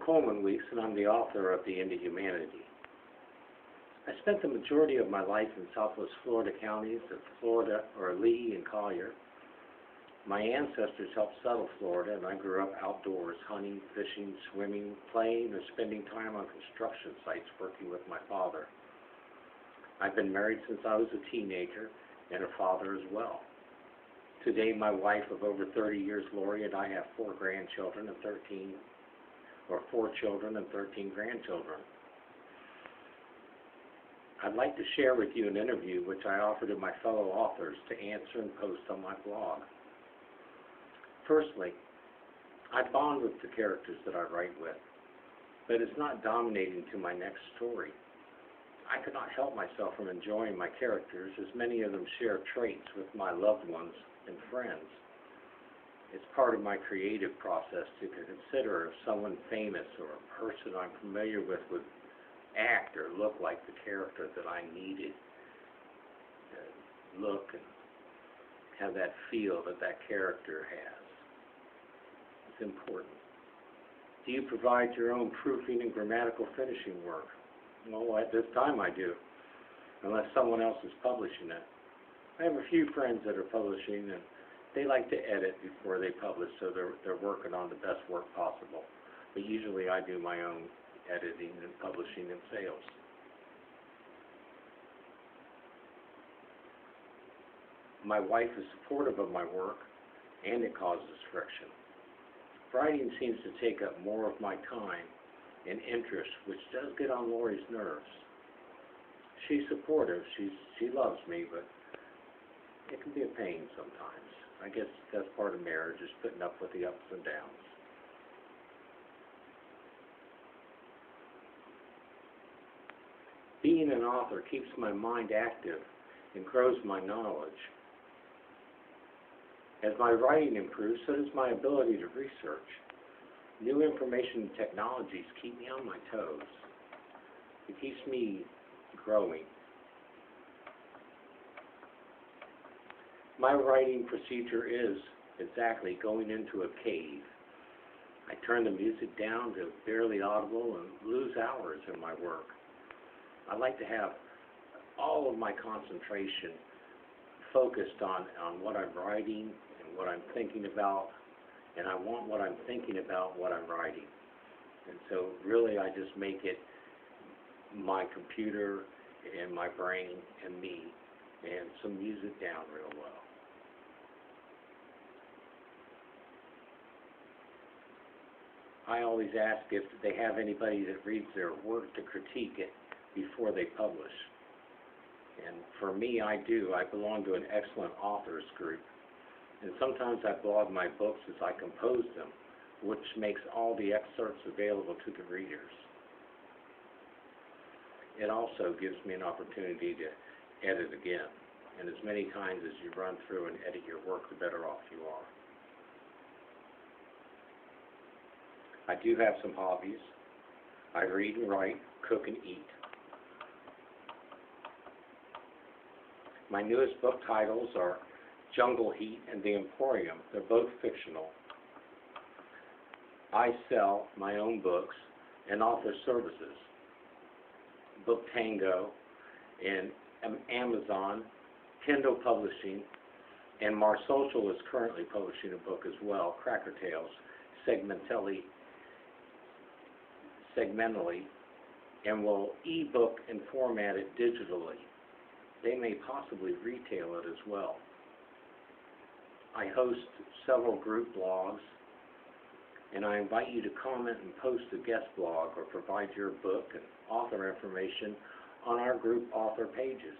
Coleman Weeks, and I'm the author of The End of Humanity. I spent the majority of my life in southwest Florida counties of Florida, or Lee and Collier. My ancestors helped settle Florida, and I grew up outdoors, hunting, fishing, swimming, playing, or spending time on construction sites working with my father. I've been married since I was a teenager, and a father as well. Today, my wife of over 30 years, Lori, and I have 4 children and 13 grandchildren. I'd like to share with you an interview which I offer to my fellow authors to answer and post on my blog. Firstly, I bond with the characters that I write with, but it's not dominating to my next story. I could not help myself from enjoying my characters, as many of them share traits with my loved ones and friends. It's part of my creative process to consider if someone famous or a person I'm familiar with would act or look like the character that I needed to look and have that feel that that character has. It's important. Do you provide your own proofing and grammatical finishing work? Well, at this time I do, unless someone else is publishing it. I have a few friends that are publishing, and they like to edit before they publish, so they're working on the best work possible. But usually I do my own editing and publishing and sales. My wife is supportive of my work, and it causes friction. Writing seems to take up more of my time and interest, which does get on Lori's nerves. She's supportive, she loves me, but it can be a pain sometimes. I guess that's part of marriage, is putting up with the ups and downs. Being an author keeps my mind active and grows my knowledge. As my writing improves, so does my ability to research. New information and technologies keep me on my toes. It keeps me growing. My writing procedure is exactly going into a cave. I turn the music down to barely audible and lose hours in my work. I like to have all of my concentration focused on what I'm writing and what I'm thinking about, and I want what I'm thinking about what I'm writing. And so really I just make it my computer and my brain and me, and some music down real well. I always ask if they have anybody that reads their work to critique it before they publish. And for me, I do. I belong to an excellent authors group. And sometimes I blog my books as I compose them, which makes all the excerpts available to the readers. It also gives me an opportunity to edit again. And as many times as you run through and edit your work, the better off you are. I do have some hobbies. I read and write, cook and eat. My newest book titles are Jungle Heat and The Emporium. They're both fictional. I sell my own books and author services. Book Tango and Amazon, Kindle Publishing, and Marsocial is currently publishing a book as well, Cracker Tales, segmentally, and will ebook and format it digitally. They may possibly retail it as well. I host several group blogs, and I invite you to comment and post a guest blog or provide your book and author information on our group author pages.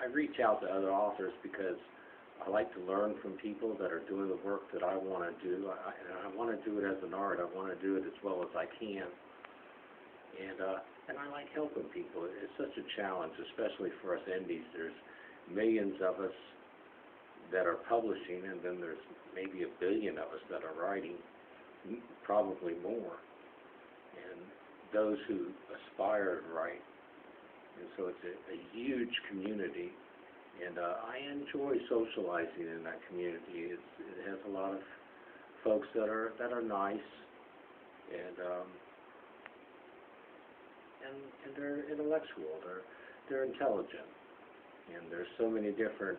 I reach out to other authors because I like to learn from people that are doing the work that I want to do. I want to do it as an art. I want to do it as well as I can. And I like helping people. It's such a challenge, especially for us indies. There's millions of us that are publishing, and then there's maybe 1 billion of us that are writing, probably more. And those who aspire to write. And so it's a huge community. And I enjoy socializing in that community. It has a lot of folks that are nice and and they're intellectual, they're intelligent, and there's so many different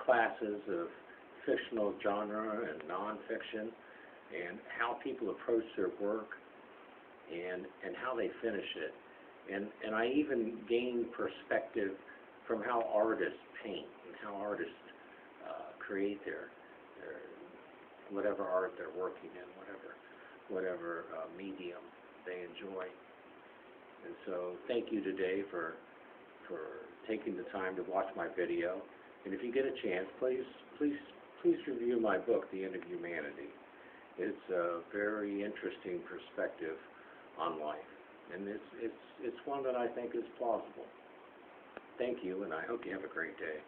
classes of fictional genre and nonfiction, and how people approach their work, and how they finish it, and I even gain perspective from how artists paint and how artists create their whatever art they're working in, whatever medium they enjoy. And so thank you today for taking the time to watch my video. And if you get a chance, please review my book, The End of Humanity. It's a very interesting perspective on life, and it's one that I think is plausible. Thank you, and I hope you have a great day.